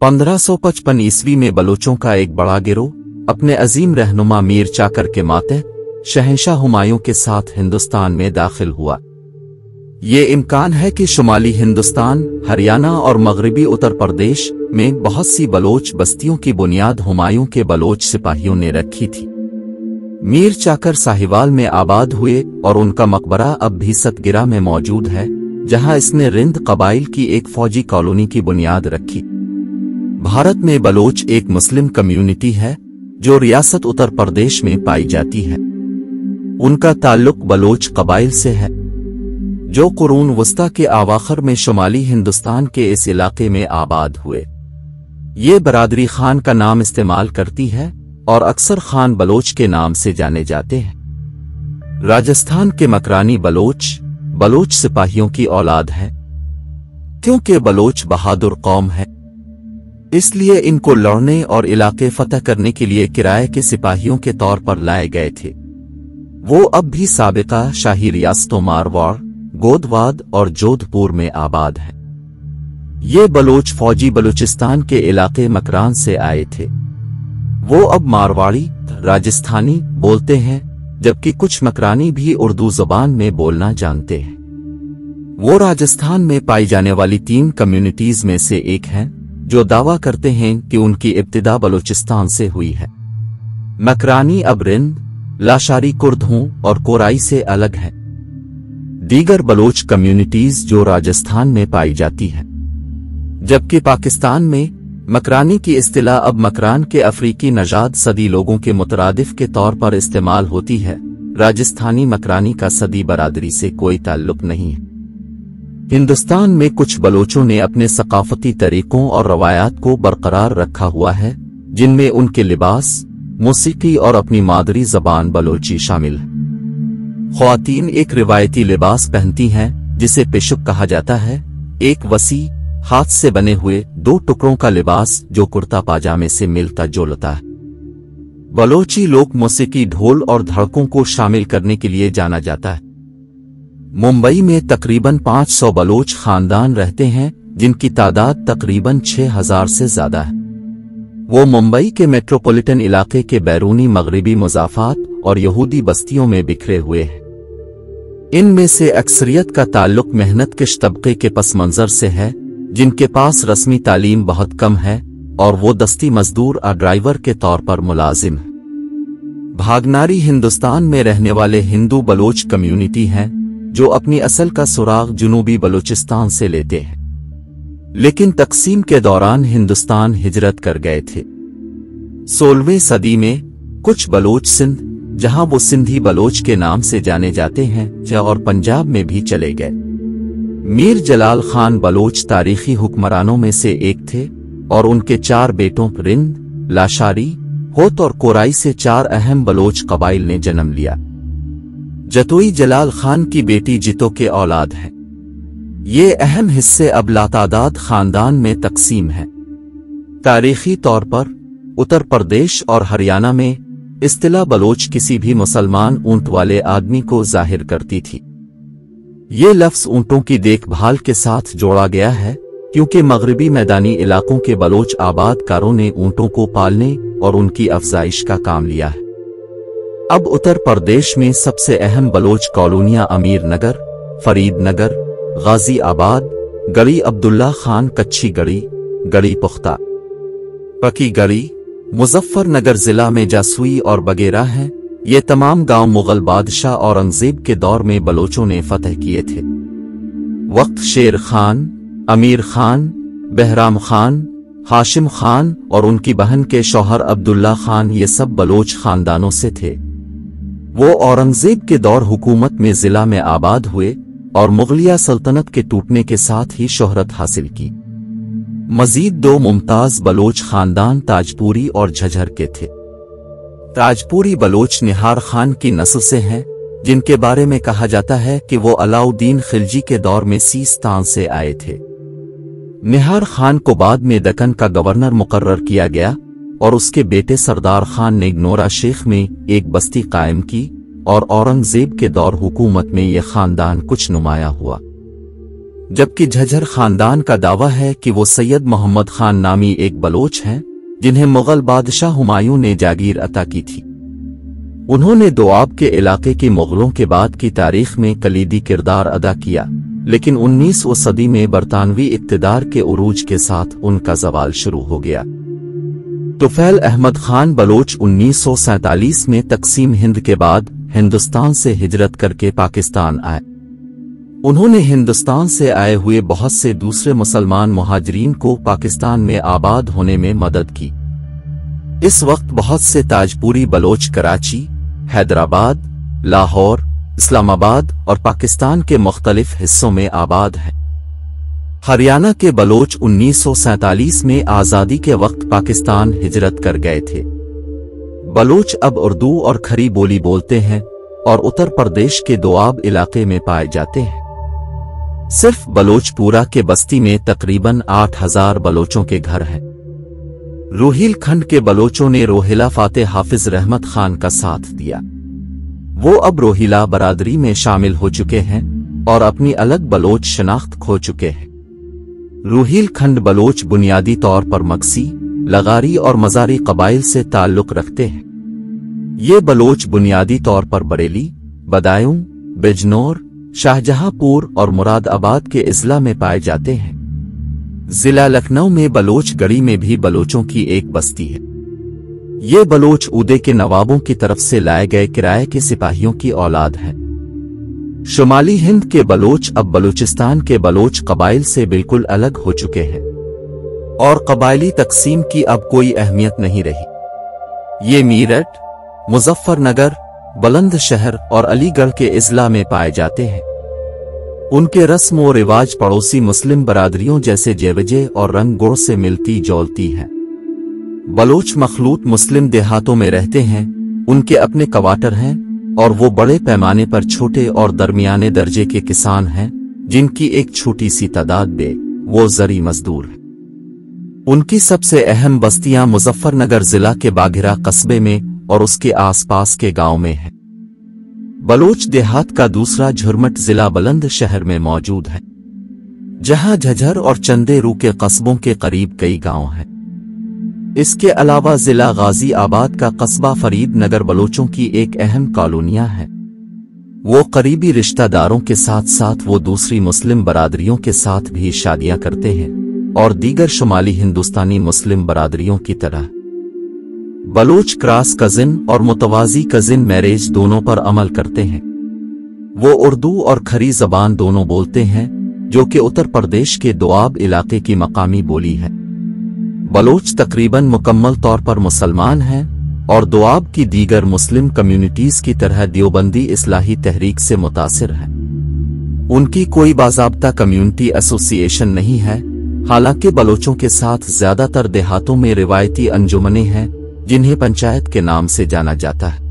1555 ईस्वी में बलोचों का एक बड़ा गिरोह अपने अजीम रहनुमा मीर चाकर के मातहत शहंशाह हुमायूं के साथ हिंदुस्तान में दाखिल हुआ। ये इम्कान है कि शुमाली हिंदुस्तान, हरियाणा और मगरबी उत्तर प्रदेश में बहुत सी बलोच बस्तियों की बुनियाद हुमायूं के बलोच सिपाहियों ने रखी थी। मीर चाकर साहिवाल में आबाद हुए और उनका मकबरा अब भी सतगिरा में मौजूद है, जहां इसने रिंद कबाइल की एक फौजी कॉलोनी की बुनियाद रखी। भारत में बलोच एक मुस्लिम कम्युनिटी है जो रियासत उत्तर प्रदेश में पाई जाती है। उनका ताल्लुक बलोच कबाइल से है जो कुरून वस्ता के अवाखिर में शुमाली हिंदुस्तान के इस इलाके में आबाद हुए। ये बरादरी खान का नाम इस्तेमाल करती है और अक्सर खान बलोच के नाम से जाने जाते हैं। राजस्थान के मकरानी बलोच सिपाहियों की औलाद है। क्योंकि बलोच बहादुर कौम है, इसलिए इनको लड़ने और इलाके फतह करने के लिए किराए के सिपाहियों के तौर पर लाए गए थे। वो अब भी साबिका शाही रियासतों मारवाड़, गोदवाद और जोधपुर में आबाद हैं। ये बलोच फौजी बलूचिस्तान के इलाके मकरान से आए थे। वो अब मारवाड़ी, राजस्थानी बोलते हैं, जबकि कुछ मकरानी भी उर्दू ज़बान में बोलना जानते हैं। वो राजस्थान में पाई जाने वाली 3 कम्युनिटीज में से एक हैं जो दावा करते हैं कि उनकी इब्तिदा बलूचिस्तान से हुई है। मकरानी अब रिंद, लाशारी कुर्दों और कोराई से अलग है। दीगर बलोच कम्युनिटीज जो राजस्थान में पाई जाती हैं, जबकि पाकिस्तान में मकरानी की इस्तिलाह अब मकरान के अफ्रीकी नजाद सदी लोगों के मुतरादिफ के तौर पर इस्तेमाल होती है। राजस्थानी मकरानी का सदी बरादरी से कोई ताल्लुक नहीं है। हिंदुस्तान में कुछ बलोचों ने अपने सकाफती तरीकों और रवायात को बरकरार रखा हुआ है, जिनमें उनके लिबास, मौसीकी और अपनी मादरी जबान बलोची शामिल है। ख्वातीन एक रिवायती लिबास पहनती हैं जिसे पेशुक कहा जाता है, एक वसी हाथ से बने हुए 2 टुकड़ों का लिबास जो कुर्ता पाजामे से मिलता जुलता है। बलोची लोक मौसीकी ढोल और धड़कों को शामिल करने के लिए जाना जाता है। मुंबई में तकरीबन 500 बलोच खानदान रहते हैं, जिनकी तादाद तकरीबन 6000 से ज्यादा है। वो मुंबई के मेट्रोपॉलिटन इलाके के बैरूनी मगरबी मुजाफात और यहूदी बस्तियों में बिखरे हुए हैं। इनमें से अक्सरियत का ताल्लुक मेहनत कश तबके के पस मंजर से है, जिनके पास रस्मी तालीम बहुत कम है और वो दस्ती मजदूर और ड्राइवर के तौर पर मुलाजिम है। भागनारी हिंदुस्तान में रहने वाले हिंदू बलोच कम्युनिटी हैं जो अपनी असल का सुराग जुनूबी बलूचिस्तान से लेते हैं, लेकिन तकसीम के दौरान हिंदुस्तान हिजरत कर गए थे। 16वीं सदी में कुछ बलोच सिंध, जहां वो सिंधी बलोच के नाम से जाने जाते हैं, और पंजाब में भी चले गए। मीर जलाल खान बलोच तारीखी हुक्मरानों में से एक थे और उनके 4 बेटों रिंद, लाशारी, होत और कोराई से 4 अहम बलोच कबाइल ने जन्म लिया। जतोई जलाल खान की बेटी जितो के औलाद हैं। ये अहम हिस्से अब लातादाद खानदान में तकसीम हैं। तारीखी तौर पर उत्तर प्रदेश और हरियाणा में इस्तिलाह बलोच किसी भी मुसलमान ऊंट वाले आदमी को जाहिर करती थी। ये लफ्ज ऊंटों की देखभाल के साथ जोड़ा गया है, क्योंकि मगरबी मैदानी इलाकों के बलोच आबादकारों ने ऊंटों को पालने और उनकी अफजाइश का काम लिया है। अब उत्तर प्रदेश में सबसे अहम बलोच कॉलोनियां अमीर नगर, फरीद नगर, गाजी आबाद, गड़ी अब्दुल्ला खान कच्ची गड़ी, गड़ी पुख्ता, पकी गड़ी, मुजफ्फरनगर जिला में जासुई और बगेरा हैं। ये तमाम गांव मुगल बादशाह औरंगजेब के दौर में बलोचों ने फतह किए थे। वक्त शेर खान, अमीर खान, बहराम खान, हाशिम खान और उनकी बहन के शौहर अब्दुल्ला खान ये सब बलोच खानदानों से थे। वो औरंगजेब के दौर हुकूमत में जिला में आबाद हुए और मुगलिया सल्तनत के टूटने के साथ ही शोहरत हासिल की। मजीद 2 मुमताज बलोच खानदान ताजपुरी और झझर के थे। ताजपुरी बलोच निहार खान की नस्ल से हैं, जिनके बारे में कहा जाता है कि वो अलाउद्दीन खिलजी के दौर में सीस्तान से आए थे। निहार खान को बाद में दक्कन का गवर्नर मुकर्रर किया गया और उसके बेटे सरदार खान ने नोरा शेख में एक बस्ती कायम की और औरंगजेब के दौर हुकूमत में यह खानदान कुछ नुमाया हुआ। जबकि झज्जर खानदान का दावा है कि वो सैयद मोहम्मद खान नामी एक बलोच हैं जिन्हें मुगल बादशाह हुमायूं ने जागीर अता की थी। उन्होंने दोआब के इलाके की मुगलों के बाद की तारीख में कलीदी किरदार अदा किया, लेकिन 19वीं सदी में बरतानवी इक़्तिदार के उरूज के साथ उनका ज़वाल शुरू हो गया। तुफैल अहमद खान बलोच 1947 में तक़सीम हिंद के बाद हिंदुस्तान से हिजरत करके पाकिस्तान आए। उन्होंने हिंदुस्तान से आए हुए बहुत से दूसरे मुसलमान मुहाजिरीन को पाकिस्तान में आबाद होने में मदद की। इस वक्त बहुत से ताजपुरी बलोच कराची, हैदराबाद, लाहौर, इस्लामाबाद और पाकिस्तान के मुख्तलिफ हिस्सों में आबाद हैं। हरियाणा के बलोच 1947 में आज़ादी के वक्त पाकिस्तान हिजरत कर गए थे। बलोच अब उर्दू और खरी बोली बोलते हैं और उत्तर प्रदेश के दोआब इलाके में पाए जाते हैं। सिर्फ बलोचपुरा के बस्ती में तकरीबन 8000 बलोचों के घर हैं। रोहिलखंड के बलोचों ने रोहिला फातेह हाफिज रहमत खान का साथ दिया। वो अब रोहिला बरादरी में शामिल हो चुके हैं और अपनी अलग बलोच शनाख्त खो चुके हैं। रोहिलखंड बलोच बुनियादी तौर पर मगसी, लगारी और मजारी कबाइल से ताल्लुक रखते हैं। ये बलोच बुनियादी तौर पर बरेली, बदायूं, बिजनौर, शाहजहांपुर और मुरादाबाद के इजला में पाए जाते हैं। जिला लखनऊ में बलोच गढ़ी में भी बलोचों की एक बस्ती है। ये बलोच उदे के नवाबों की तरफ से लाए गए किराए के सिपाहियों की औलाद हैं। शुमाली हिंद के बलोच अब बलूचिस्तान के बलोच कबाइल से बिल्कुल अलग हो चुके हैं और कबायली तकसीम की अब कोई अहमियत नहीं रही। ये मीरठ, मुजफ्फरनगर, बुलंदशहर और अलीगढ़ के इजला में पाए जाते हैं। उनके रस्म व रिवाज पड़ोसी मुस्लिम बरादरियों जैसे जेवजे और रंग गुड़ से मिलती जोलती हैं। बलोच मखलूत मुस्लिम देहातों में रहते हैं। उनके अपने क्वार्टर हैं और वो बड़े पैमाने पर छोटे और दरमियाने दर्जे के किसान हैं, जिनकी एक छोटी सी तादाद वो जरी मजदूर हैं। उनकी सबसे अहम बस्तियां मुजफ्फरनगर जिला के बाघिरा कस्बे में और उसके आसपास के गांव में है। बलोच देहात का दूसरा झुरमट जिला बुलंदशहर में मौजूद है, जहां झज्जर और चंदेरू के कस्बों के करीब कई गांव हैं। इसके अलावा जिला गाजी आबाद का कस्बा फरीद नगर बलोचों की एक अहम कॉलोनियां है। वो करीबी रिश्तेदारों के साथ साथ वो दूसरी मुस्लिम बरादरियों के साथ भी शादियां करते हैं और दीगर शुमाली हिंदुस्तानी मुस्लिम बरादरियों की तरह बलोच क्रॉस कजिन और मुतवाजी कजिन मैरिज दोनों पर अमल करते हैं। वो उर्दू और खरी जबान दोनों बोलते हैं, जो कि उत्तर प्रदेश के दोआब इलाके की मकामी बोली है। बलोच तकरीबन मुकम्मल तौर पर मुसलमान हैं और दोआब की दीगर मुस्लिम कम्युनिटीज की तरह देवबंदी इस्लाही तहरीक से मुतासिर हैं। उनकी कोई बाज़ाब्ता कम्युनिटी एसोसिएशन नहीं है। हालांकि बलोचों के साथ ज्यादातर देहातों में रिवायती अंजुमनें हैं, जिन्हें पंचायत के नाम से जाना जाता है।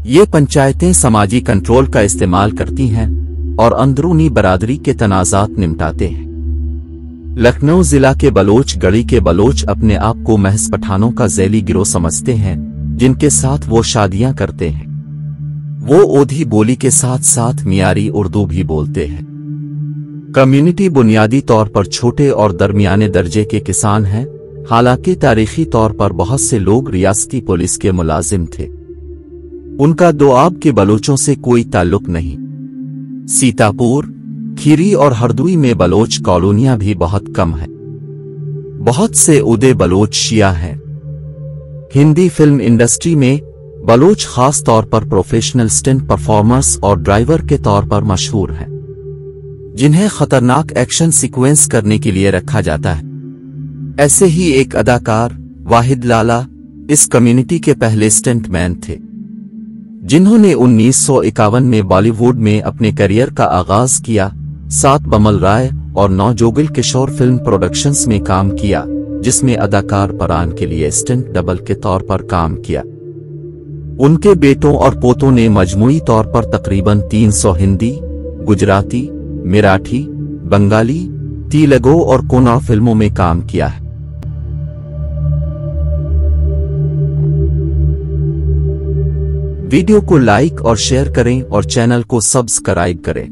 ये पंचायतें समाजी कंट्रोल का इस्तेमाल करती हैं और अंदरूनी बरादरी के तनाज़ात निपटाते हैं। लखनऊ जिला के बलोच गढ़ी के बलोच अपने आप को महज पठानों का ज़ैली गिरोह समझते हैं, जिनके साथ वो शादियां करते हैं। वो ओधी बोली के साथ साथ मियारी उर्दू भी बोलते हैं। कम्युनिटी बुनियादी तौर पर छोटे और दरमियाने दर्जे के किसान हैं। हालांकि तारीखी तौर पर बहुत से लोग रियासती पुलिस के मुलाजिम थे। उनका दोआब के बलोचों से कोई ताल्लुक नहीं। सीतापुर, खीरी और हरदोई में बलोच कॉलोनियां भी बहुत कम हैं। बहुत से उदे बलोच शिया हैं। हिंदी फिल्म इंडस्ट्री में बलोच खास तौर पर प्रोफेशनल स्टंट परफॉर्मर्स और ड्राइवर के तौर पर मशहूर हैं, जिन्हें खतरनाक एक्शन सीक्वेंस करने के लिए रखा जाता है। ऐसे ही एक अदाकार वाहिद लाला इस कम्युनिटी के पहले स्टंटमैन थे, जिन्होंने 1951 में बॉलीवुड में अपने करियर का आगाज किया। 7 बमल राय और 9 जोगिल किशोर फिल्म प्रोडक्शंस में काम किया, जिसमें अदाकार परान के लिए स्टंट डबल के तौर पर काम किया। उनके बेटों और पोतों ने मजमूई तौर पर तकरीबन 300 हिंदी, गुजराती, मराठी, बंगाली, तेलुगु और कन्नड़ फिल्मों में काम किया है। वीडियो को लाइक और शेयर करें और चैनल को सब्सक्राइब करें।